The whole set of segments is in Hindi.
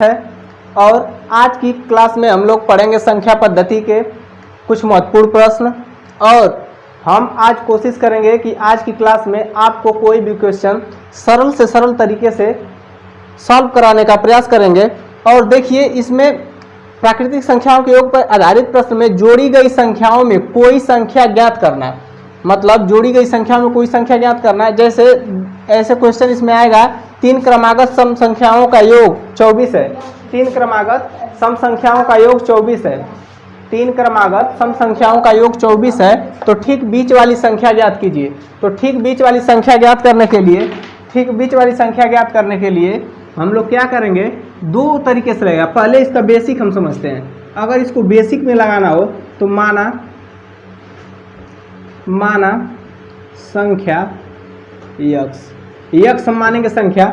है और आज की क्लास में हम लोग पढ़ेंगे संख्या पद्धति के कुछ महत्वपूर्ण प्रश्न। और हम आज कोशिश करेंगे कि आज की क्लास में आपको कोई भी क्वेश्चन सरल से सरल तरीके से सॉल्व कराने का प्रयास करेंगे। और देखिए, इसमें प्राकृतिक संख्याओं के योग पर आधारित प्रश्न में जोड़ी गई संख्याओं में कोई संख्या ज्ञात करना है। मतलब जोड़ी गई संख्या में कोई संख्या ज्ञात करना है। जैसे ऐसे क्वेश्चन इसमें आएगा, 3 क्रमागत सम संख्याओं का योग 24 है। 3 क्रमागत सम संख्याओं का योग 24 है। 3 क्रमागत सम संख्याओं का योग 24 है। तो ठीक बीच वाली संख्या ज्ञात कीजिए। तो ठीक बीच वाली संख्या ज्ञात करने के लिए हम लोग क्या करेंगे, दो तरीके से लगेगा। पहले इसका बेसिक हम समझते हैं। अगर इसको बेसिक में लगाना हो तो माना संख्या यक्स हम मानेंगे संख्या।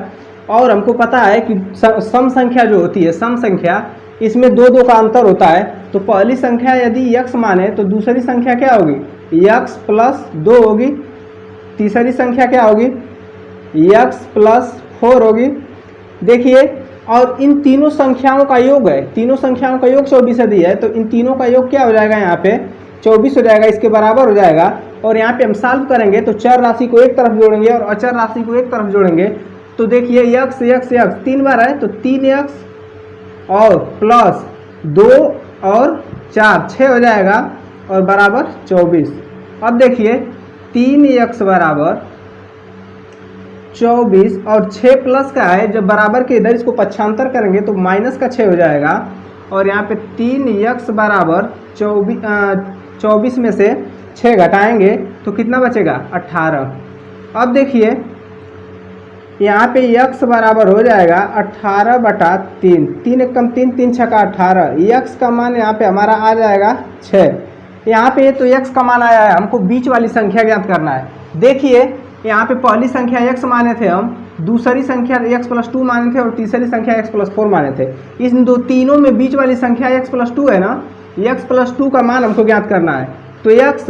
और हमको पता है कि सम संख्या जो होती है, सम संख्या, इसमें दो का अंतर होता है। तो पहली संख्या यदि यक्स माने तो दूसरी संख्या क्या होगी, यक्स प्लस 2 होगी। तीसरी संख्या क्या होगी, यक्स प्लस 4 होगी। देखिए, और इन तीनों संख्याओं का योग है, तीनों संख्याओं का योग 24 यदि है तो इन तीनों का योग क्या हो जाएगा, यहाँ पे 24 हो जाएगा, इसके बराबर हो जाएगा। और यहाँ पे हम सॉल्व करेंगे तो चर राशि को एक तरफ जोड़ेंगे और अचर राशि को एक तरफ जोड़ेंगे। तो देखिए, यक्स यक्स यक्स 3 बार है तो 3x और प्लस 2 और 4 6 हो जाएगा और बराबर 24। अब देखिए, 3x बराबर 24 और 6 प्लस का है, जब बराबर के इधर इसको पक्षांतर करेंगे तो माइनस का 6 हो जाएगा। और यहाँ पे 3x बराबर 24 में से 6 घटाएंगे तो कितना बचेगा, 18। अब देखिए, यहाँ पे x बराबर हो जाएगा 18/3। 3 एक कम 3, 3 छक्का 18। x का मान यहाँ पे हमारा आ जाएगा 6। यहाँ पे तो x का मान आया है, हमको बीच वाली संख्या ज्ञात करना है। देखिए, यहाँ पे पहली संख्या x माने थे हम, दूसरी संख्या x प्लस 2 माने थे और तीसरी संख्या x प्लस 4 माने थे। इन तीनों में बीच वाली संख्या x प्लस 2 है ना, x प्लस 2 का मान हमको ज्ञात करना है। तो x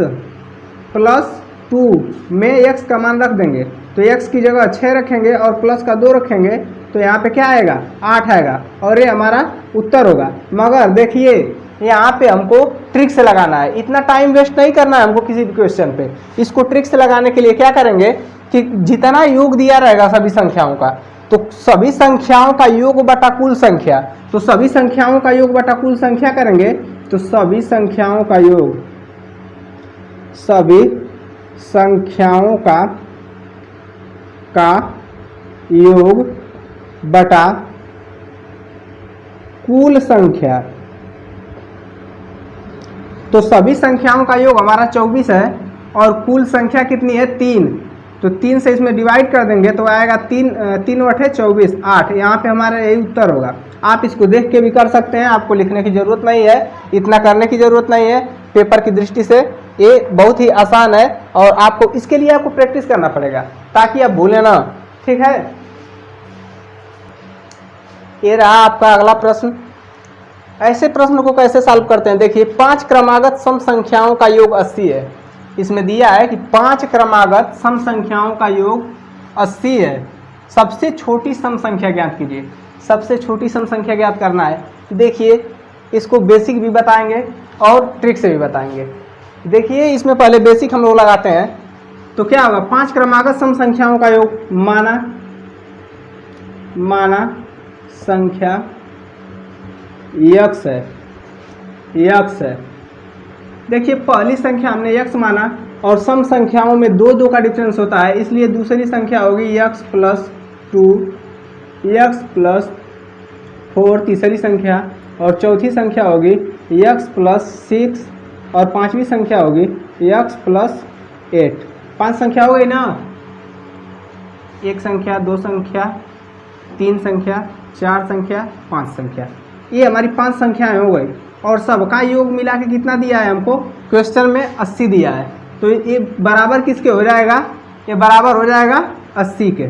प्लस 2 में x का मान रख देंगे तो x की जगह 6 रखेंगे और प्लस का 2 रखेंगे तो यहाँ पे क्या आएगा, 8 आएगा और ये हमारा उत्तर होगा। मगर देखिए, यहाँ पे हमको ट्रिक से लगाना है, इतना टाइम वेस्ट नहीं करना है हमको किसी भी क्वेश्चन पे। इसको ट्रिक से लगाने के लिए क्या करेंगे कि जितना योग दिया रहेगा सभी संख्याओं का, तो सभी संख्याओं का योग बटा कुल संख्या, तो सभी संख्याओं का योग बटा कुल संख्या करेंगे तो सभी संख्याओं का योग योग बटा कुल संख्या। तो सभी संख्याओं का योग हमारा 24 है और कुल संख्या कितनी है, 3। तो 3 से इसमें डिवाइड कर देंगे तो आएगा 3 बटे 24 8। यहाँ पे हमारा यही उत्तर होगा। आप इसको देख के भी कर सकते हैं, आपको लिखने की ज़रूरत नहीं है, इतना करने की ज़रूरत नहीं है। पेपर की दृष्टि से ये बहुत ही आसान है और आपको इसके लिए आपको प्रैक्टिस करना पड़ेगा ताकि आप भूलें ना। ठीक है, ये रहा आपका अगला प्रश्न। ऐसे प्रश्न को कैसे सॉल्व करते हैं, देखिए, 5 क्रमागत सम संख्याओं का योग 80 है। इसमें दिया है कि 5 क्रमागत सम संख्याओं का योग 80 है। सबसे छोटी सम संख्या ज्ञात कीजिए। सबसे छोटी सम संख्या ज्ञात करना है। देखिए, इसको बेसिक भी बताएंगे और ट्रिक से भी बताएंगे। देखिए, इसमें पहले बेसिक हम लोग लगाते हैं तो क्या होगा, 5 क्रमागत सम संख्याओं का योग, माना संख्या यक्स है। देखिए, पहली संख्या हमने यक्स माना और सम संख्याओं में 2 का डिफरेंस होता है, इसलिए दूसरी संख्या होगी यक्स प्लस 2, यक्स प्लस 4 तीसरी संख्या, और चौथी संख्या होगी यक्स प्लस 6 और पांचवी संख्या होगी यक्स प्लस 8। 5 संख्या हो गई ना, 1 संख्या, 2 संख्या, 3 संख्या, 4 संख्या, 5 संख्या। ये हमारी 5 संख्याएं हो गई और सबका योग मिला के कितना दिया है हमको, क्वेश्चन में 80 दिया है। तो ये बराबर किसके हो जाएगा, ये बराबर हो जाएगा 80 के।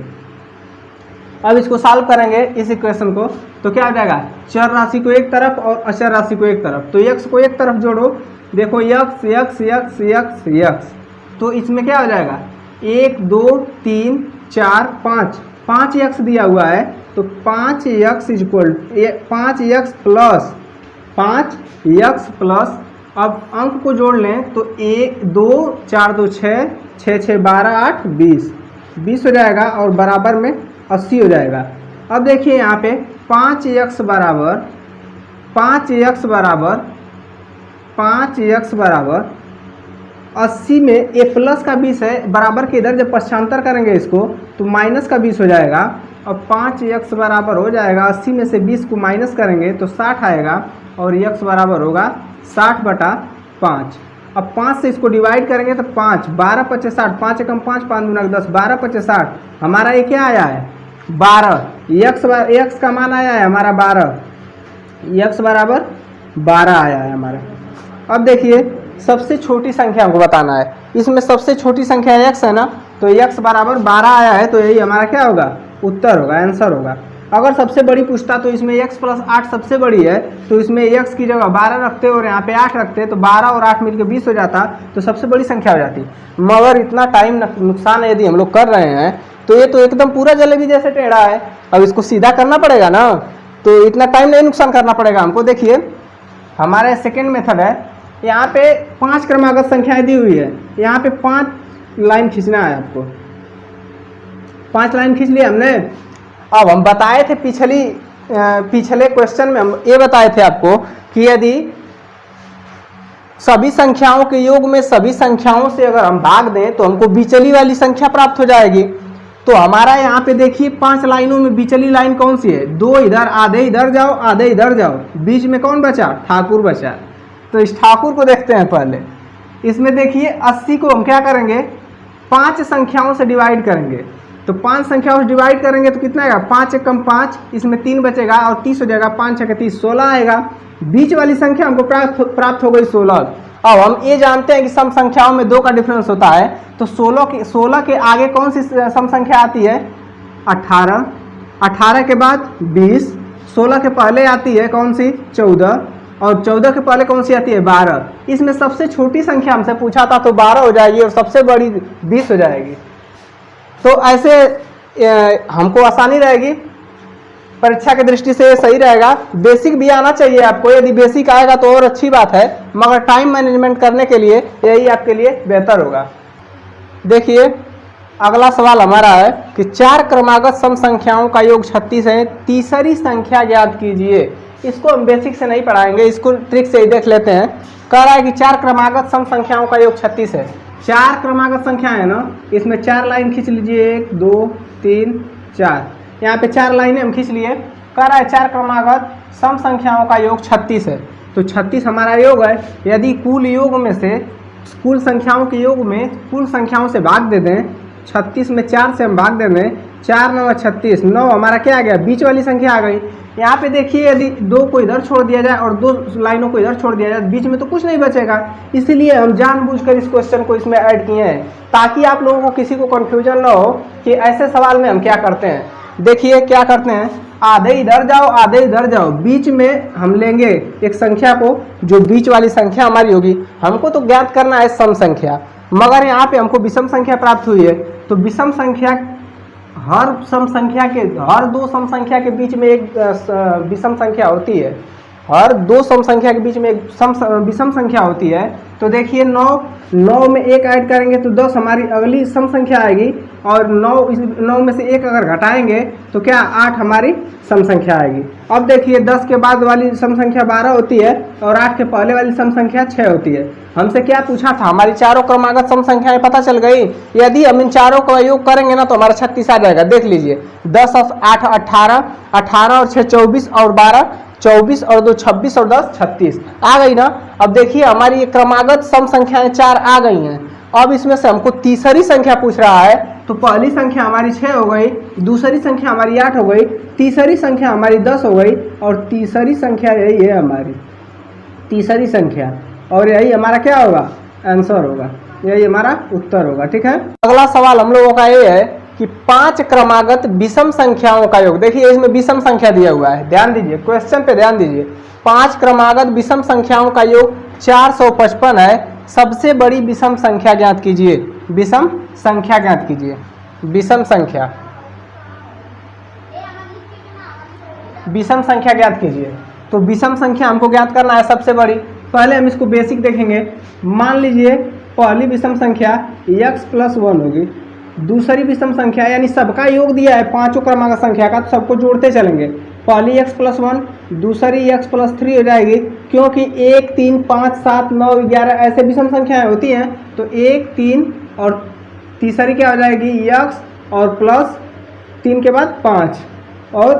अब इसको सॉल्व करेंगे इस इक्वेशन को तो क्या हो जाएगा, चर राशि को एक तरफ और अचर राशि को एक तरफ। तो x को एक तरफ जोड़ो, देखो x x x x x, तो इसमें क्या हो जाएगा, 1 2 3 4 5 5 x दिया हुआ है तो 5x equal 5x plus 5x plus, अब अंक को जोड़ लें तो 1 2 4 2 6 6 6 12 8 20 हो जाएगा और बराबर में 80 हो जाएगा। अब देखिए यहाँ पे 5x बराबर 80 में a प्लस का 20 है, बराबर के इधर जब पक्षांतर करेंगे इसको तो माइनस का 20 हो जाएगा। अब 5x बराबर हो जाएगा 80 में से 20 को माइनस करेंगे तो 60 आएगा और x बराबर होगा 60/5। अब 5 से इसको डिवाइड करेंगे तो 5 12 5 60, 5 एकम 5 5 दूना 10, 12 5 60। हमारा ये क्या आया है 12। x का मान आया है हमारा 12, x बराबर 12 आया है हमारा। अब देखिए सबसे छोटी संख्या हमको बताना है, इसमें सबसे छोटी संख्या x है ना, तो x बराबर 12 आया है, तो यही हमारा क्या होगा उत्तर होगा, आंसर होगा। अगर सबसे बड़ी पूछता तो इसमें x प्लस 8 सबसे बड़ी है, तो इसमें x की जगह 12 रखते और यहाँ पे 8 रखते तो 12 और 8 मिलकर 20 हो जाता, तो सबसे बड़ी संख्या हो जाती। मगर इतना टाइम नुकसान यदि हम लोग कर रहे हैं तो ये तो एकदम पूरा जलेबी जैसे टेढ़ा है, अब इसको सीधा करना पड़ेगा ना, तो इतना टाइम नहीं नुकसान करना पड़ेगा हमको। देखिए हमारा सेकेंड मेथड है, यहाँ पे 5 क्रमागत संख्याएं दी हुई है, यहाँ पे 5 लाइन खींचना है आपको। 5 लाइन खींच लिया हमने। अब हम बताए थे पिछले क्वेश्चन में हम ये बताए थे आपको कि यदि सभी संख्याओं के योग में सभी संख्याओं से अगर हम भाग दें तो हमको बिचली वाली संख्या प्राप्त हो जाएगी। तो हमारा यहाँ पे देखिए 5 लाइनों में बिचली लाइन कौन सी है, 2 इधर, आधे इधर जाओ, आधे इधर जाओ, बीच में कौन बचा, ठाकुर बचा। तो इस ठाकुर को देखते हैं पहले। इसमें देखिए 80 को हम क्या करेंगे 5 संख्याओं से डिवाइड करेंगे, तो 5 संख्याओं से डिवाइड करेंगे तो कितना आएगा 5 एकम 5, इसमें 3 बचेगा और 30 हो जाएगा, 5 छक्के 30 16 आएगा। बीच वाली संख्या हमको प्राप्त हो गई 16। अब हम ये जानते हैं कि सम संख्याओं में 2 का डिफरेंस होता है, तो 16 के आगे कौन सी सम संख्या आती है 18, 18 के बाद 20, 16 के पहले आती है कौन सी 14 और 14 के पहले कौन सी आती है 12। इसमें सबसे छोटी संख्या हमसे पूछा था तो 12 हो जाएगी और सबसे बड़ी 20 हो जाएगी। तो ऐसे हमको आसानी रहेगी, परीक्षा की दृष्टि से सही रहेगा। बेसिक भी आना चाहिए आपको, यदि बेसिक आएगा तो और अच्छी बात है, मगर टाइम मैनेजमेंट करने के लिए यही आपके लिए बेहतर होगा। देखिए अगला सवाल हमारा है कि 4 क्रमागत सम संख्याओं का योग 36 है, तीसरी संख्या ज्ञात कीजिए। इसको हम बेसिक से नहीं पढ़ाएंगे, इसको ट्रिक से ही देख लेते हैं। कह रहा है कि 4 क्रमागत सम संख्याओं का योग 36 है। 4 क्रमागत संख्या है ना, इसमें 4 लाइन खींच लीजिए, 1 2 3 4, यहाँ पे 4 लाइनें हम खींच लिए। कह रहा है 4 क्रमागत सम संख्याओं का योग 36 है, तो 36 हमारा योग है। यदि कुल योग में से कुल संख्याओं के योग में कुल संख्याओं से भाग दे दें, 36 में 4 से हम भाग दे दें, 4 9 36, 9 हमारा क्या आ गया बीच वाली संख्या आ गई। यहाँ पे देखिए यदि 2 को इधर छोड़ दिया जाए और 2 लाइनों को इधर छोड़ दिया जाए, बीच में तो कुछ नहीं बचेगा। इसीलिए हम जानबूझकर इस क्वेश्चन को इसमें ऐड किए हैं, ताकि आप लोगों को किसी को कन्फ्यूजन ना हो कि ऐसे सवाल में हम क्या करते हैं। देखिए क्या करते हैं, आधे इधर जाओ आधे इधर जाओ, बीच में हम लेंगे एक संख्या को, जो बीच वाली संख्या हमारी होगी। हमको तो ज्ञात करना है सम संख्या, मगर यहाँ पे हमको विषम संख्या प्राप्त हुई है, तो विषम संख्या हर सम संख्या के हर 2 सम संख्या के बीच में एक विषम संख्या होती है। हर 2 सम संख्या के बीच में एक विषम संख्या होती है। तो देखिए 9 में 1 ऐड करेंगे तो 10 हमारी अगली सम संख्या आएगी, और 9 में से 1 अगर घटाएंगे तो क्या 8 हमारी सम संख्या आएगी। अब देखिए 10 के बाद वाली सम संख्या 12 होती है और 8 के पहले वाली सम संख्या 6 होती है। हमसे क्या पूछा था, हमारी चारों क्रमागत सम संख्याएं पता चल गई। यदि हम इन चारों का योग करेंगे ना तो हमारा 36 आ जाएगा। देख लीजिए 10 और 8 18, 18 और 6 24 और 12 24 और 2 26 और 10 36 आ गई ना। अब देखिए हमारी ये क्रमागत सम संख्याएं 4 आ गई हैं। अब इसमें से हमको तीसरी संख्या पूछ रहा है, तो पहली संख्या हमारी 6 हो गई, दूसरी संख्या हमारी 8 हो गई, तीसरी संख्या हमारी 10 हो गई, और तीसरी संख्या यही है हमारी तीसरी संख्या, और यही हमारा क्या होगा आंसर होगा, यही हमारा उत्तर होगा। ठीक है, अगला सवाल हम लोगों का ये है कि 5 क्रमागत विषम संख्याओं का योग। देखिए इसमें विषम संख्या दिया हुआ है, ध्यान दीजिए, क्वेश्चन पे ध्यान दीजिए। 5 क्रमागत विषम संख्याओं का योग 455 है। सबसे बड़ी विषम संख्या ज्ञात कीजिए। विषम संख्या ज्ञात कीजिए, विषम संख्या। विषम संख्या ज्ञात कीजिए। तो विषम संख्या हमको ज्ञात करना है सबसे बड़ी। पहले हम इसको बेसिक देखेंगे। मान लीजिए पहली विषम संख्या x + 1 होगी, दूसरी विषम संख्या यानी सबका योग दिया है पांचों क्रमांक संख्या का, तो सबको जोड़ते चलेंगे। पहली x + 1, दूसरी x + 3 हो जाएगी, क्योंकि 1, 3, 5, 7, 9, 11 ऐसे विषम संख्याएं होती हैं। तो 1, 3 और तीसरी क्या हो जाएगी x और प्लस 3 के बाद 5 और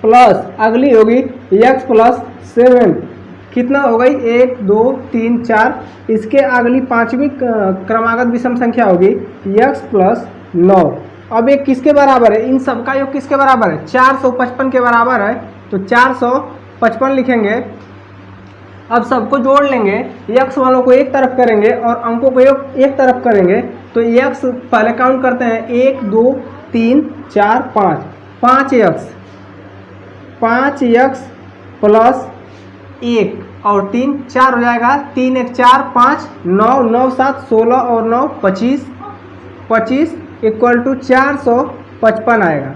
प्लस अगली होगी x + 7, कितना हो गई 1, 2, 3, 4। इसके अगली पांचवी क्रमागत विषम संख्या होगी x + 9। अब ये किसके बराबर है, इन सब का योग किसके बराबर है, 455 के बराबर है। तो 455 लिखेंगे। अब सबको जोड़ लेंगे, x वालों को एक तरफ करेंगे और अंकों को एक तरफ करेंगे। तो x पहले काउंट करते हैं, 1, 2, 3, 4, 5, 5x + 1 और 3 4 हो जाएगा, 3, 1, 4, 5, 9, 9, 7, 16 और 9 25, 25 = 455 आएगा।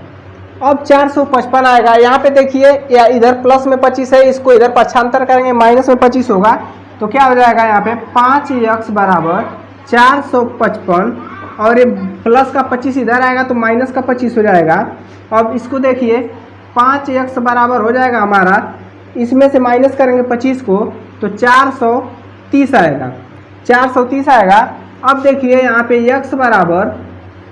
अब 455 आएगा। यहाँ पे देखिए या इधर प्लस में 25 है, इसको इधर पक्षांतर करेंगे माइनस में 25 होगा। तो क्या हो जाएगा यहाँ पे 5x = 455 और ये प्लस का 25 इधर आएगा तो माइनस का 25 हो जाएगा। अब इसको देखिए 5x बराबर हो जाएगा हमारा, इसमें से माइनस करेंगे 25 को तो 430 आएगा, 430 आएगा। अब देखिए यहाँ पे x बराबर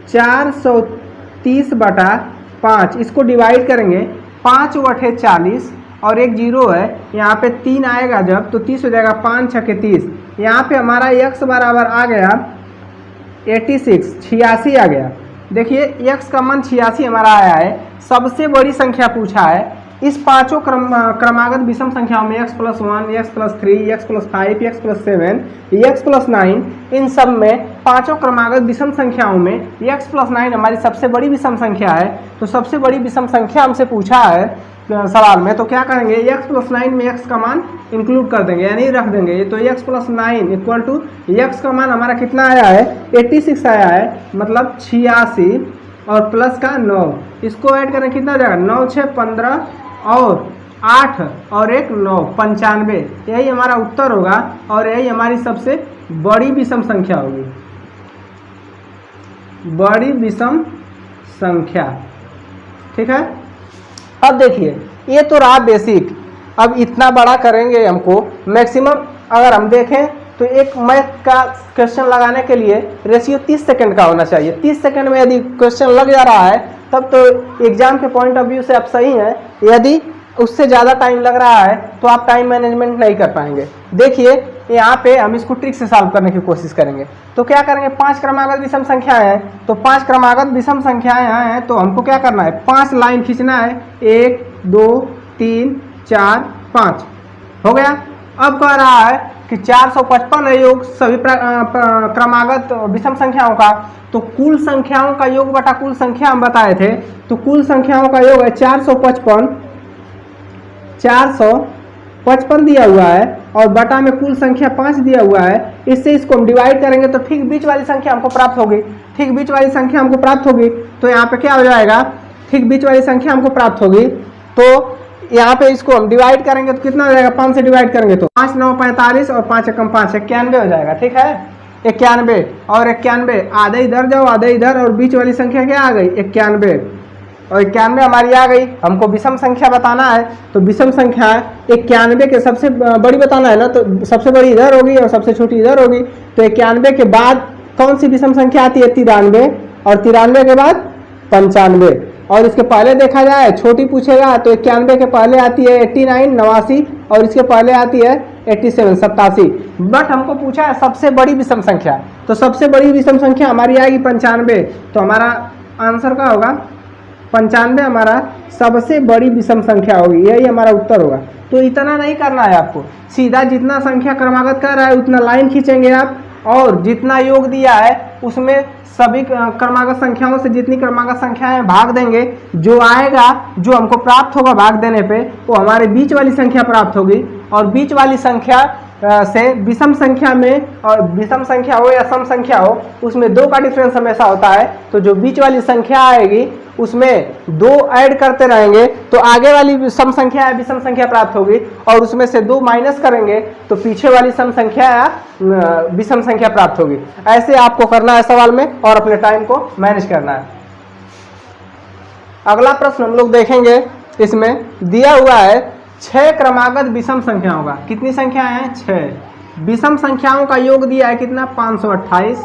430/5, इसको डिवाइड करेंगे, 5 × 8 = 40 और एक जीरो है, यहाँ पे 3 आएगा जब तो 30 हो जाएगा, 5 × 6 = 30। यहाँ पे हमारा x बराबर आ गया 86 आ गया। देखिए x का मान 86 हमारा आया है। सबसे बड़ी संख्या पूछा है। इस पांचों क्रमागत विषम संख्याओं में x + 1, x + 3, x + 5, x + 7, x + 9, इन सब में पांचों क्रमागत विषम संख्याओं में x + 9 हमारी सबसे बड़ी विषम संख्या है। तो सबसे बड़ी विषम संख्या हमसे पूछा है सवाल में, तो क्या करेंगे x + 9 में x का मान इंक्लूड कर देंगे यानी रख देंगे। तो x + 9 = x का मान हमारा कितना आया है 86 आया है, मतलब 86 और प्लस का 9, इसको ऐड करें कितना हो जाएगा 9, 6, 15 और 8 और 1, 9, 95। यही हमारा उत्तर होगा और यही हमारी सबसे बड़ी विषम संख्या होगी, बड़ी विषम संख्या। ठीक है। अब देखिए ये तो रहा बेसिक। अब इतना बड़ा करेंगे हमको मैक्सिमम, अगर हम देखें तो एक मैथ का क्वेश्चन लगाने के लिए रेशियो 30 सेकंड का होना चाहिए। 30 सेकंड में यदि क्वेश्चन लग जा रहा है तब तो एग्जाम के पॉइंट ऑफ व्यू से आप सही हैं। यदि उससे ज़्यादा टाइम लग रहा है तो आप टाइम मैनेजमेंट नहीं कर पाएंगे। देखिए यहाँ पे हम इसको ट्रिक से सॉल्व करने की कोशिश करेंगे। तो क्या करेंगे, 5 क्रमागत विषम संख्याएं हैं, तो 5 क्रमागत विषम संख्याएं यहाँ हैं, तो हमको क्या करना है 5 लाइन खींचना है, 1, 2, 3, 4, 5 हो गया। अब कह रहा है कि 455 है योग सभी क्रमागत विषम संख्याओं का, तो कुल संख्याओं का योग बटा कुल संख्या हम बताए थे। तो कुल संख्याओं का योग है 455 दिया हुआ है और बटा में कुल संख्या 5 दिया हुआ है। इससे इसको हम डिवाइड करेंगे तो ठीक बीच वाली संख्या हमको प्राप्त होगी, ठीक बीच वाली संख्या हमको प्राप्त होगी। तो यहाँ पे क्या हो जाएगा, ठीक बीच वाली संख्या हमको प्राप्त होगी। तो यहाँ पे इसको हम डिवाइड करेंगे तो कितना हो जाएगा, 5 से डिवाइड करेंगे तो 5, 9, 45 और 5 एकम 5, 91 हो जाएगा। ठीक है, 91 और 91, आधे इधर जाओ आधे इधर, और बीच वाली संख्या क्या आ गई 91 और 91 हमारी आ गई। हमको विषम संख्या बताना है, तो विषम संख्या 91 के सबसे बड़ी बताना है ना, तो सबसे बड़ी इधर होगी और सबसे छोटी इधर होगी। तो 91 के बाद कौन सी विषम संख्या आती है 93, और 93 के बाद 95, और इसके पहले देखा जाए छोटी पूछेगा तो 91 के पहले आती है 89 89 और इसके पहले आती है 87 87। बट हमको पूछा है सबसे बड़ी विषम संख्या, तो सबसे बड़ी विषम संख्या हमारी आएगी 95। तो हमारा आंसर क्या होगा 95 हमारा सबसे बड़ी विषम संख्या होगी, यही हमारा उत्तर होगा। तो इतना नहीं करना है आपको, सीधा जितना संख्या क्रमागत कर रहा है उतना लाइन खींचेंगे आप, और जितना योग दिया है उसमें सभी क्रमागत संख्याओं से जितनी क्रमागत संख्याएं भाग देंगे, जो आएगा जो हमको प्राप्त होगा भाग देने पे वो हमारे बीच वाली संख्या प्राप्त होगी, और बीच वाली संख्या से विषम संख्या में, और विषम संख्या हो या सम संख्या हो, उसमें 2 का डिफरेंस हमेशा होता है। तो जो बीच वाली संख्या आएगी उसमें 2 ऐड करते रहेंगे तो आगे वाली सम संख्या या विषम संख्या प्राप्त होगी, और उसमें से 2 माइनस करेंगे तो पीछे वाली सम संख्या या विषम संख्या प्राप्त होगी। ऐसे आपको करना है सवाल में और अपने टाइम को मैनेज करना है। अगला प्रश्न हम लोग देखेंगे, इसमें दिया हुआ है 6 क्रमागत विषम संख्याओं का। कितनी संख्याएं हैं? 6 विषम संख्याओं का योग दिया है कितना? 528।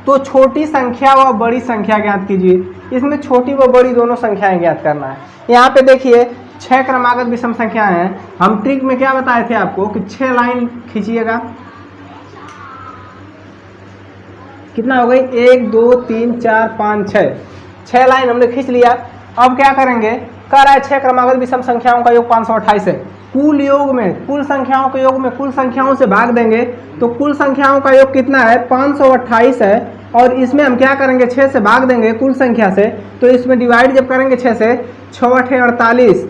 तो छोटी संख्या व बड़ी संख्या ज्ञात कीजिए। इसमें छोटी व बड़ी दोनों संख्याएं ज्ञात करना है। यहाँ पे देखिए 6 क्रमागत विषम संख्याएं हैं। हम ट्रिक में क्या बताए थे आपको कि 6 लाइन खींचिएगा। कितना हो गई? 1 2 3 4 5 6 लाइन हमने खींच लिया। अब क्या करेंगे? कह रहा है 6 क्रमागत विषम संख्याओं का योग 528 है। कुल योग में, कुल संख्याओं के योग में कुल संख्याओं से भाग देंगे तो कुल संख्याओं का योग कितना है? 528 है। और इसमें हम क्या करेंगे? 6 से भाग देंगे कुल संख्या से, तो इसमें डिवाइड जब करेंगे 6 से, 6 × 48,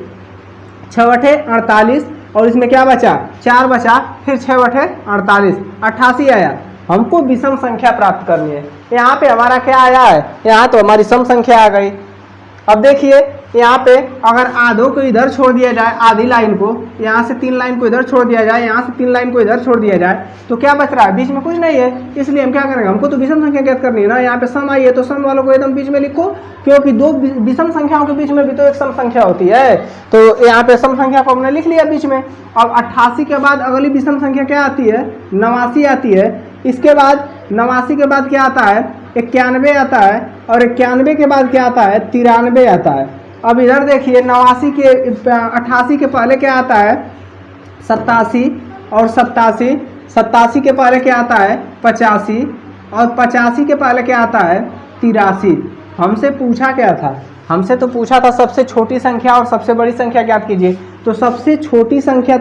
6 × 48, और इसमें क्या बचा? 4 बचा, फिर 6 × 48, 88 आया। हमको विषम संख्या प्राप्त करनी है। यहाँ पे हमारा क्या आया है? यहाँ तो हमारी सम संख्या आ गई। अब देखिए यहाँ पे अगर आधों को इधर छोड़ दिया जाए, आधी लाइन को, यहाँ से 3 लाइन को इधर छोड़ दिया जाए, यहाँ से 3 लाइन को इधर छोड़ दिया जाए, तो क्या बच रहा है? बीच में कुछ नहीं है। इसलिए हम क्या करेंगे? हमको तो विषम संख्या ज्ञात करनी है ना। यहाँ पे सम आई है तो सम वालों को एकदम बीच में लिखो, क्योंकि 2 विषम संख्याओं के बीच में भी तो एक सम संख्या होती है। तो यहाँ पे सम संख्या को हमने लिख लिया बीच में। अब 88 के बाद अगली विषम संख्या क्या आती है? 89 आती है। इसके बाद 89 के बाद क्या आता है? 91 आता है। और 91 के बाद क्या आता है? 93 आता है। अब इधर देखिए 88 के पहले क्या आता है? 87, और 87 के पहले क्या आता है? 85, और 85 के पहले क्या आता है? 83। हमसे पूछा क्या था? हमसे तो पूछा था सबसे छोटी संख्या और सबसे बड़ी संख्या ज्ञात कीजिए। तो सबसे छोटी संख्या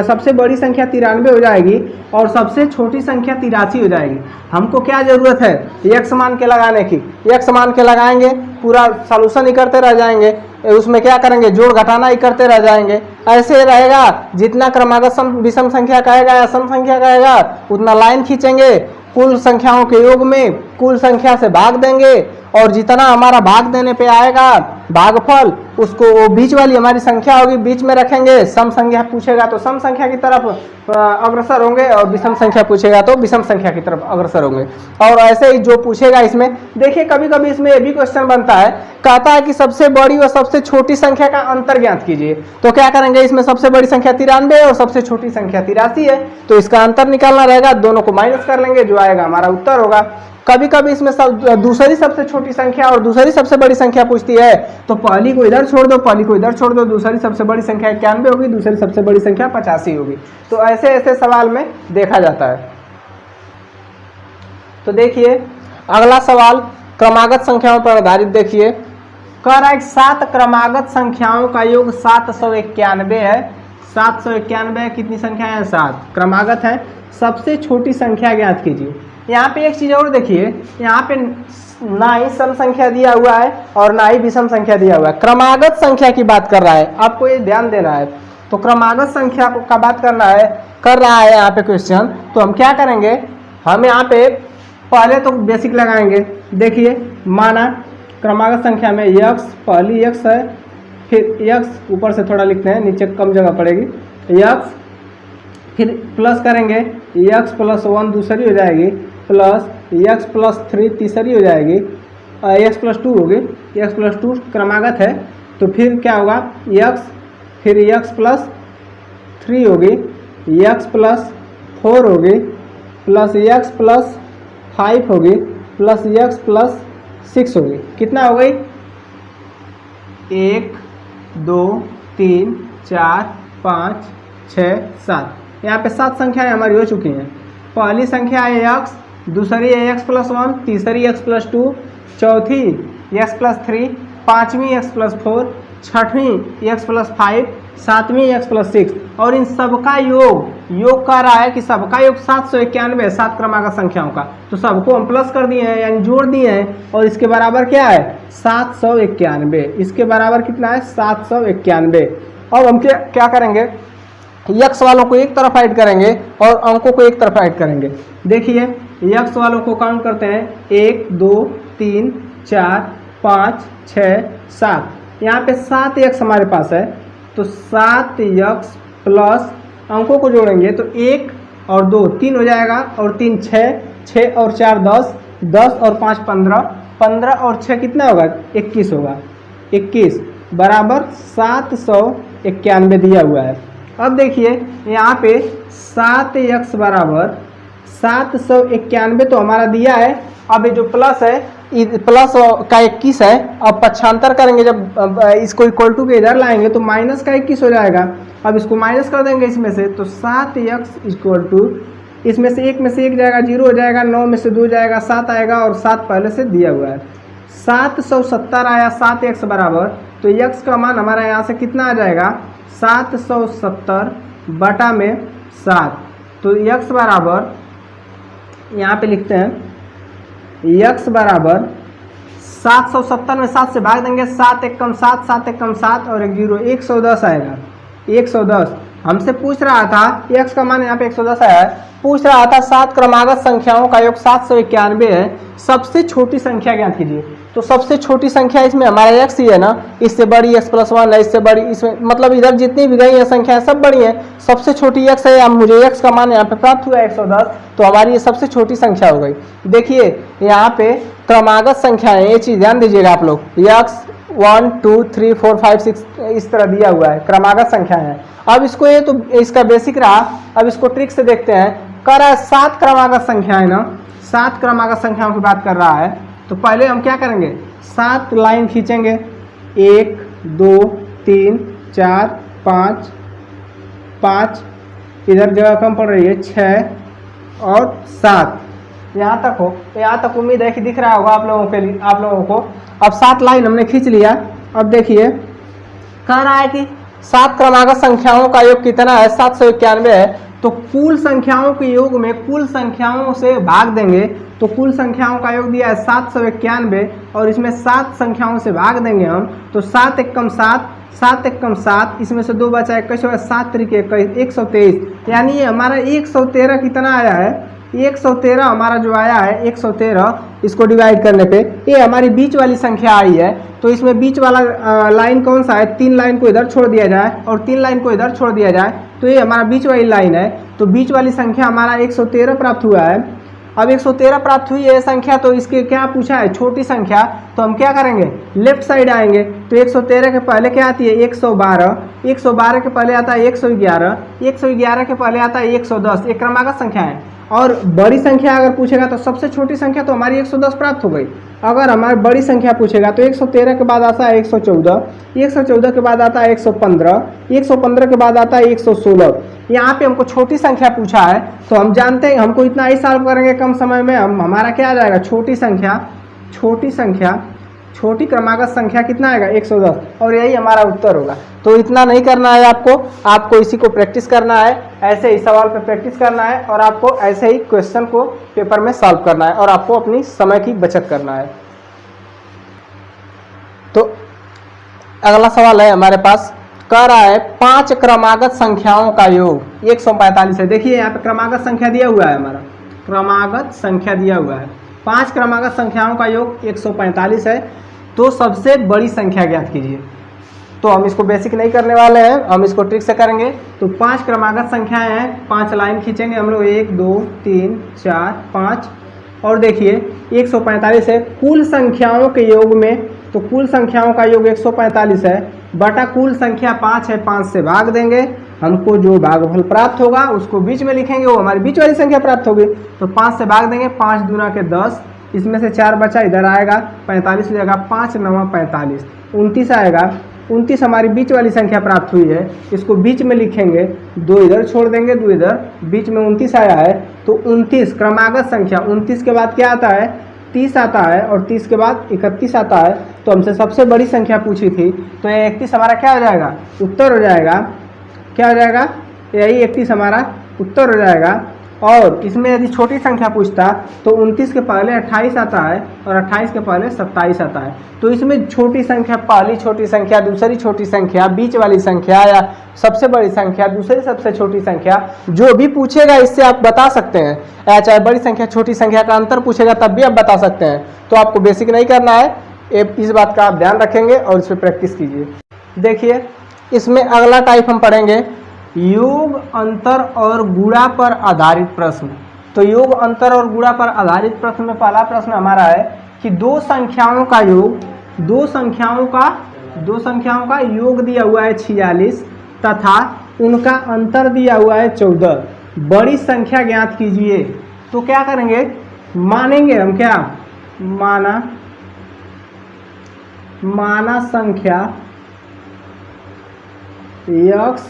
सबसे बड़ी संख्या 93 हो जाएगी, और सबसे छोटी संख्या 83 हो जाएगी। हमको क्या जरूरत है? x मान के लगाने की। x मान के लगाएंगे, पूरा सॉल्यूशन ही करते रह जाएंगे। उसमें क्या करेंगे? जोड़ घटाना ही करते रह जाएंगे। ऐसे रहेगा, जितना क्रमागत विषम संख्या कहेगा या सम संख्या कहेगा उतना लाइन खींचेंगे, कुल संख्याओं के योग में कुल संख्या से भाग देंगे, और जितना हमारा भाग देने पे आएगा भागफल, उसको वो बीच वाली हमारी संख्या होगी बीच में रखेंगे। सम संख्या पूछेगा तो सम संख्या की तरफ अग्रसर होंगे, और विषम संख्या पूछेगा तो विषम संख्या की तरफ अग्रसर होंगे। और ऐसे ही जो पूछेगा इसमें, देखिए कभी कभी इसमें ये भी क्वेश्चन बनता है, कहता है कि सबसे बड़ी और सबसे छोटी संख्या का अंतर ज्ञात कीजिए। तो क्या करेंगे? इसमें सबसे बड़ी संख्या 93 है और सबसे छोटी संख्या 83 है, तो इसका अंतर निकालना रहेगा। दोनों को माइनस कर लेंगे, जो आएगा हमारा उत्तर होगा। कभी कभी इसमें दूसरी सबसे छोटी संख्या और दूसरी सबसे बड़ी संख्या पूछती है, तो पहली को इधर छोड़ दो, पहली को इधर छोड़ दो, दूसरी सबसे बड़ी संख्या 91 होगी, दूसरी सबसे बड़ी संख्या 85 होगी। तो ऐसे ऐसे सवाल में देखा जाता है। तो देखिए अगला सवाल क्रमागत संख्याओं पर आधारित। देखिए कह रहा है 7 क्रमागत संख्याओं का योग 791 है। 791 कितनी संख्या है? 7 क्रमागत है। सबसे छोटी संख्या ज्ञात कीजिए। यहाँ पे एक चीज और देखिए, यहाँ पे ना ही सम संख्या दिया हुआ है और ना ही विषम संख्या दिया हुआ है, क्रमागत संख्या की बात कर रहा है। आपको ये ध्यान देना है। तो क्रमागत संख्या का बात करना है, कर रहा है यहाँ पे क्वेश्चन। तो हम क्या करेंगे? हम यहाँ पे पहले तो बेसिक लगाएंगे। देखिए माना क्रमागत संख्या में x, पहली x है, फिर x ऊपर से थोड़ा लिखते हैं, नीचे कम जगह पड़ेगी, x, फिर प्लस करेंगे x + 1 दूसरी हो जाएगी, प्लस x + 3 तीसरी हो जाएगी, x + 2 होगी। x + 2 क्रमागत है, तो फिर क्या होगा? x, फिर x + 3 होगी, x + 4 होगी, प्लस x + 5 होगी, प्लस x + 6 होगी। कितना हो गई? 1 2 3 4 5 6 7। यहाँ पे 7 संख्याएं हमारी हो चुकी हैं। पहली संख्या है x, दूसरी है x + 1, तीसरी x + 2, चौथी x + 3, पाँचवीं x + 4, छठवीं x + 5, सातवीं x + 6। और इन सबका योग कर रहा है कि सबका योग 791 है, 7 क्रमागत संख्याओं का। तो सबको हम प्लस कर दिए हैं, यानी जोड़ दिए हैं, और इसके बराबर क्या है? 791। इसके बराबर कितना है? 791। अब हम क्या करेंगे? यक्स वालों को एक तरफ ऐड करेंगे और अंकों को एक तरफ ऐड करेंगे। देखिए यक्स वालों को काउंट करते हैं 1 2 3 4 5 6 7, यहाँ पे 7 यक्स हमारे पास है, तो 7 यक्स प्लस अंकों को जोड़ेंगे तो 1 और 2 3 हो जाएगा, और 3 6, 6 और 4 10, 10 और 5 15, 15 और 6 कितना होगा 21 होगा, 21 बराबर 791 दिया हुआ है। अब देखिए यहाँ पे 7 यक्स बराबर 791 तो हमारा दिया है। अब ये जो प्लस है प्लस का 21 है, अब पक्षांतर करेंगे जब इसको इक्वल टू के इधर लाएंगे तो माइनस का 21 हो जाएगा। अब इसको माइनस कर देंगे इसमें से, तो 7 यक्स इक्वल टू इसमें से एक में से एक जाएगा 0 हो जाएगा, 9 में से 2 जाएगा 7 आएगा, और 7 पहले से दिया हुआ है। 770 आया 7 यक्स बराबर, तो यक्स का मान हमारा यहाँ से कितना आ जाएगा 770 बटा में 7, तो यक्स बराबर यहाँ पे लिखते हैं यक्स बराबर 770 में 7 से भाग देंगे, 7 एकम 7, 7 एकम 7 और 1 0, 110 आएगा। 110 हमसे पूछ रहा था, यक्स का मान यहाँ पे 110 आया है, पूछ रहा था 7 क्रमागत संख्याओं का योग 791 है, सबसे छोटी संख्या ज्ञात कीजिए। तो सबसे छोटी संख्या इसमें हमारा एक्स ही है ना, इससे बड़ी एक्स प्लस 1 है, इससे बड़ी इसमें मतलब इधर जितनी भी गई है संख्याएं सब बड़ी हैं, सबसे छोटी एक्स है। अब मुझे एक्स का मान यहाँ पे प्राप्त हुआ 110, तो हमारी ये सबसे छोटी संख्या हो गई। देखिए यहाँ पे क्रमागत संख्या है, ये चीज़ ध्यान दीजिएगा आप लोग, एक्स 1 2 3 4 5 6 इस तरह दिया हुआ है, क्रमागत संख्या है। अब इसको ये तो इसका बेसिक रहा, अब इसको ट्रिक से देखते हैं। कह रहा है 7 क्रमागत संख्या है ना, 7 क्रमागत संख्याओं की बात कर रहा है, तो पहले हम क्या करेंगे 7 लाइन खींचेंगे, 1 2 3 4 5 5, इधर जगह कम पड़ रही है 6 और 7, यहाँ तक हो, यहाँ तक उम्मीद है कि दिख रहा होगा आप लोगों के लिए, आप लोगों को। अब 7 लाइन हमने खींच लिया। अब देखिए कह रहा है कि 7 क्रमागत संख्याओं का योग कितना है 791 है, तो कुल संख्याओं के योग में कुल संख्याओं से भाग देंगे, तो कुल संख्याओं का योग दिया है 791 और इसमें 7 संख्याओं से भाग देंगे हम, तो 7 एकम 7, 7 एकम 7, इसमें से 2 बचा 21 होगा, 7 तरीके 123, यानी ये हमारा 113 कितना आया है 113 हमारा जो आया है 113, इसको डिवाइड करने पे ये हमारी बीच वाली संख्या आई है। तो इसमें बीच वाला लाइन कौन सा है, 3 लाइन को इधर छोड़ दिया जाए और 3 लाइन को इधर छोड़ दिया जाए, तो ये हमारा बीच वाली लाइन है। तो बीच वाली संख्या हमारा 113 प्राप्त हुआ है। अब 113 प्राप्त हुई है संख्या, तो इसके क्या पूछा है छोटी संख्या, तो हम क्या करेंगे लेफ्ट साइड आएंगे, तो 113 के पहले क्या आती है 112, 112 के पहले आता है 111, 111 के पहले आता है 110, एक क्रमागत संख्या है। और बड़ी संख्या अगर पूछेगा तो सबसे छोटी संख्या तो हमारी 110 प्राप्त हो गई। अगर हमारी बड़ी संख्या पूछेगा तो 113 के बाद आता है 114, 114 के बाद आता है 115, 115 के बाद आता है 116। यहाँ पे हमको छोटी संख्या पूछा है, तो हम जानते हैं हमको इतना ही सॉल्व करेंगे कम समय में, हमारा क्या आ जाएगा छोटी क्रमागत संख्या कितना आएगा 110, और यही हमारा उत्तर होगा। तो इतना नहीं करना है आपको इसी को प्रैक्टिस करना है, ऐसे ही सवाल पे प्रैक्टिस करना है, और आपको ऐसे ही क्वेश्चन को पेपर में सॉल्व करना है, और आपको अपनी समय की बचत करना है। तो अगला सवाल है हमारे पास, कह रहा है 5 क्रमागत संख्याओं का योग 145 है। देखिए यहाँ पे क्रमागत संख्या दिया हुआ है, हमारा क्रमागत संख्या दिया हुआ है, 5 क्रमागत संख्याओं का योग 145 है। तो सबसे बड़ी संख्या ज्ञात कीजिए। तो हम इसको बेसिक नहीं करने वाले हैं, हम इसको ट्रिक से करेंगे। तो 5 क्रमागत संख्याएं हैं, 5 लाइन खींचेंगे हम लोग, 1 2 3 4 5, और देखिए 145 है कुल संख्याओं के योग में, तो कुल संख्याओं का योग 145 है बटा कुल संख्या 5 है, 5 से भाग देंगे, हमको जो भागफल प्राप्त होगा उसको बीच में लिखेंगे, वो हमारी बीच वाली संख्या प्राप्त होगी। तो 5 से भाग देंगे, 5 दूना के 10, इसमें से 4 बचा इधर आएगा, 45 हो जाएगा, 5 9 45, 29 आएगा। 29 हमारी बीच वाली संख्या प्राप्त हुई है, इसको बीच में लिखेंगे, 2 इधर छोड़ देंगे, 2 इधर, बीच में 29 आया है। तो 29 क्रमागत संख्या, 29 के बाद क्या आता है 30 आता है, और 30 के बाद 31 आता है। तो हमसे सबसे बड़ी संख्या पूछी थी, तो ये 31 हमारा क्या हो जाएगा उत्तर हो जाएगा, क्या हो जाएगा यही 31 हमारा उत्तर हो जाएगा। और इसमें यदि छोटी संख्या पूछता तो 29 के पहले 28 आता है और 28 के पहले 27 आता है। तो इसमें छोटी संख्या, पहली छोटी संख्या, दूसरी छोटी संख्या, बीच वाली संख्या या सबसे बड़ी संख्या, दूसरी सबसे छोटी संख्या, जो भी पूछेगा इससे आप बता सकते हैं, या चाहे बड़ी संख्या छोटी संख्या का अंतर पूछेगा तब भी आप बता सकते हैं। तो आपको बेसिक नहीं करना है, इस बात का आप ध्यान रखेंगे और इस पर प्रैक्टिस कीजिए। देखिए इसमें अगला टाइप हम पढ़ेंगे योग, अंतर और गुणा पर आधारित प्रश्न। तो योग, अंतर और गुणा पर आधारित प्रश्न में पहला प्रश्न हमारा है कि दो संख्याओं का योग, दो संख्याओं का योग दिया हुआ है 46 तथा उनका अंतर दिया हुआ है 14। बड़ी संख्या ज्ञात कीजिए। तो क्या करेंगे, मानेंगे हम, क्या माना संख्या x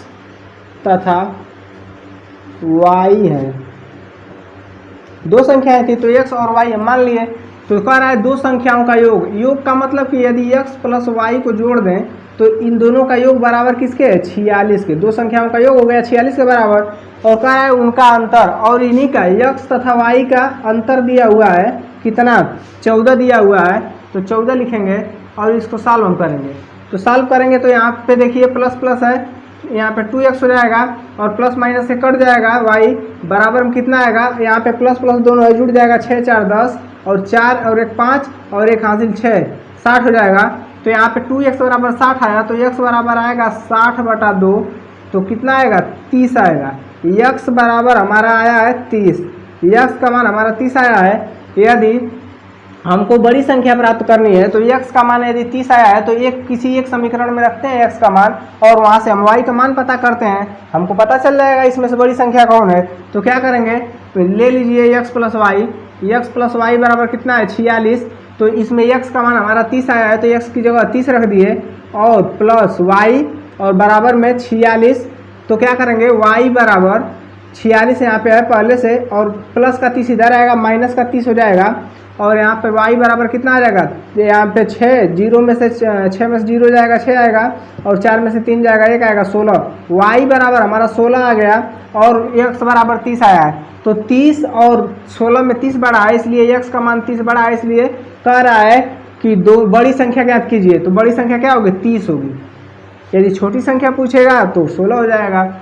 तथा y है। दो संख्याएं थी तो x और y मान लिए। तो कह रहा है दो संख्याओं का योग, योग का मतलब कि यदि x प्लस y को जोड़ दें तो इन दोनों का योग बराबर किसके है, 46 के। दो संख्याओं का योग हो गया 46 के बराबर। और कह रहा है उनका अंतर, और इन्हीं का x तथा y का अंतर दिया हुआ है कितना, 14 दिया हुआ है। तो 14 लिखेंगे और इसको सॉल्व हम करेंगे। तो सॉल्व करेंगे तो यहाँ पे देखिए प्लस प्लस है, यहाँ पे 2x हो जाएगा और प्लस माइनस से कट जाएगा, y बराबर में कितना आएगा, यहाँ पे प्लस प्लस दोनों है, जुड़ जाएगा 6 4 10 और 4 और 1 5 और 1 हासिल 6, 60 हो जाएगा। तो यहाँ पे 2x बराबर 60 आया तो x बराबर आएगा 60/2, तो कितना आएगा, 30 आएगा। x बराबर हमारा आया है 30, x का मान हमारा 30 आया है। यदि हमको बड़ी संख्या प्राप्त करनी है तो x का मान यदि 30 आया है तो किसी एक समीकरण में रखते हैं x का मान और वहां से हम y का मान पता करते हैं, हमको पता चल जाएगा इसमें से बड़ी संख्या कौन है। तो क्या करेंगे, तो ले लीजिए x प्लस वाई बराबर कितना है, 46। तो इसमें x का मान हमारा 30 आया है तो x की जगह 30 रख दिए और प्लस y और बराबर में 46। तो क्या करेंगे, y बराबर 46 यहाँ पे है पहले से और प्लस का 30 इधर आएगा, माइनस का 30 हो जाएगा और यहाँ पे y बराबर कितना आ जाएगा, यहाँ पे 6, 0 में से 6 में से 0 जाएगा 6 आएगा और 4 में से 3 जाएगा 1 आएगा 16। y बराबर हमारा 16 आ गया और x बराबर 30 आया है। तो 30 और 16 में 30 बड़ा है इसलिए x का मान 30 बड़ा है, इसलिए कह रहा है कि दो बड़ी संख्या ज्ञात कीजिए। तो बड़ी संख्या क्या होगी, 30 होगी। यदि छोटी संख्या पूछेगा तो 16 हो जाएगा।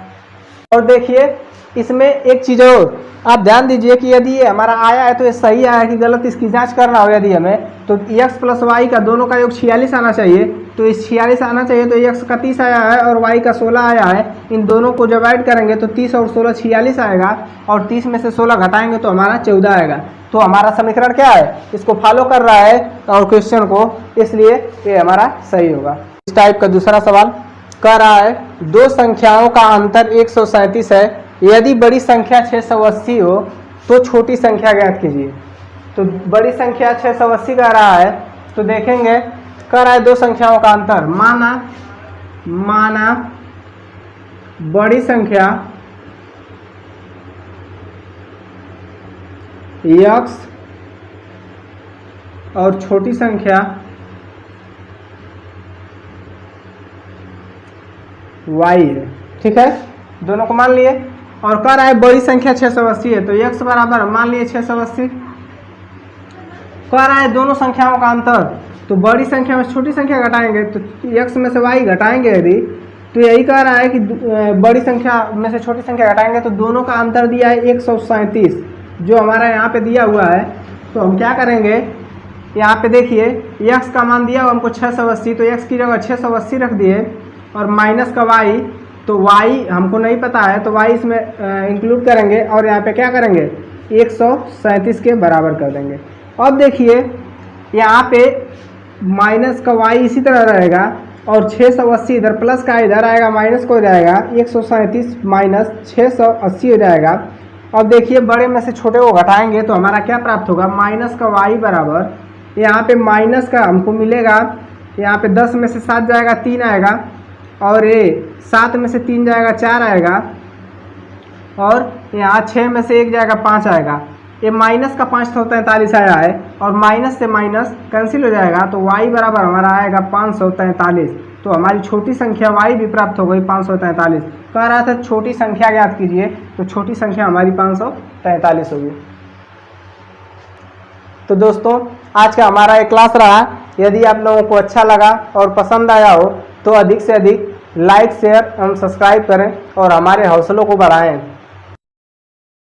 और देखिए इसमें एक चीज़ और आप ध्यान दीजिए कि यदि ये हमारा आया है तो ये सही आया है कि गलत, इसकी जांच करना हो यदि हमें, तो x प्लस वाई का दोनों का योग 46 आना चाहिए। तो इस 46 आना चाहिए तो x का 30 आया है और y का 16 आया है। इन दोनों को डिवाइड करेंगे तो 30 और 16 46 आएगा और 30 में से 16 घटाएंगे तो हमारा 14 आएगा। तो हमारा समीकरण क्या है, इसको फॉलो कर रहा है और क्वेश्चन को, इसलिए ये हमारा सही होगा। इस टाइप का दूसरा सवाल कह रहा है दो संख्याओं का अंतर 137 है, यदि बड़ी संख्या 680 हो तो छोटी संख्या ज्ञात कीजिए। तो बड़ी संख्या 680 कह रहा है तो देखेंगे, कह रहा है दो संख्याओं का अंतर, माना बड़ी संख्या x और छोटी संख्या y है, ठीक है, दोनों को मान लिए। और कह रहा है बड़ी संख्या 680 है तो x बराबर मान लिए 680। कह रहा है दोनों संख्याओं का अंतर, तो बड़ी संख्या में छोटी संख्या घटाएंगे तो x में से y घटाएंगे यदि, तो यही कह रहा है कि बड़ी संख्या में से छोटी संख्या घटाएंगे तो दोनों का अंतर दिया है 137 जो हमारा यहाँ पे दिया हुआ है। तो हम क्या करेंगे, यहाँ पे देखिए x का मान दिया हुआ हमको 680, तो x की जगह 680 रख दिए और माइनस का y, तो y हमको नहीं पता है तो y इसमें इंक्लूड करेंगे और यहाँ पे क्या करेंगे 137 के बराबर कर देंगे। अब देखिए यहाँ पे माइनस का y इसी तरह रहेगा और 680 इधर प्लस का इधर आएगा, माइनस को हो जाएगा 137 माइनस 680 हो जाएगा। अब देखिए बड़े में से छोटे को घटाएंगे तो हमारा क्या प्राप्त होगा, माइनस का y बराबर, यहाँ पे माइनस का हमको मिलेगा, यहाँ पे 10 में से 7 जाएगा 3 आएगा और ये 7 में से 3 जाएगा 4 आएगा और यहाँ 6 में से 1 जाएगा 5 आएगा। ये माइनस का 543 आया है और माइनस से माइनस कैंसिल हो जाएगा तो y बराबर हमारा आएगा 543। तो हमारी छोटी संख्या y भी प्राप्त हो गई 543। कह रहा था छोटी संख्या ज्ञात कीजिए, तो छोटी संख्या हमारी 543 होगी। तो दोस्तों आज का हमारा एक क्लास रहा। यदि आप लोगों को अच्छा लगा और पसंद आया हो तो अधिक से अधिक लाइक शेयर एवं सब्सक्राइब करें और हमारे हौसलों को बढ़ाएं।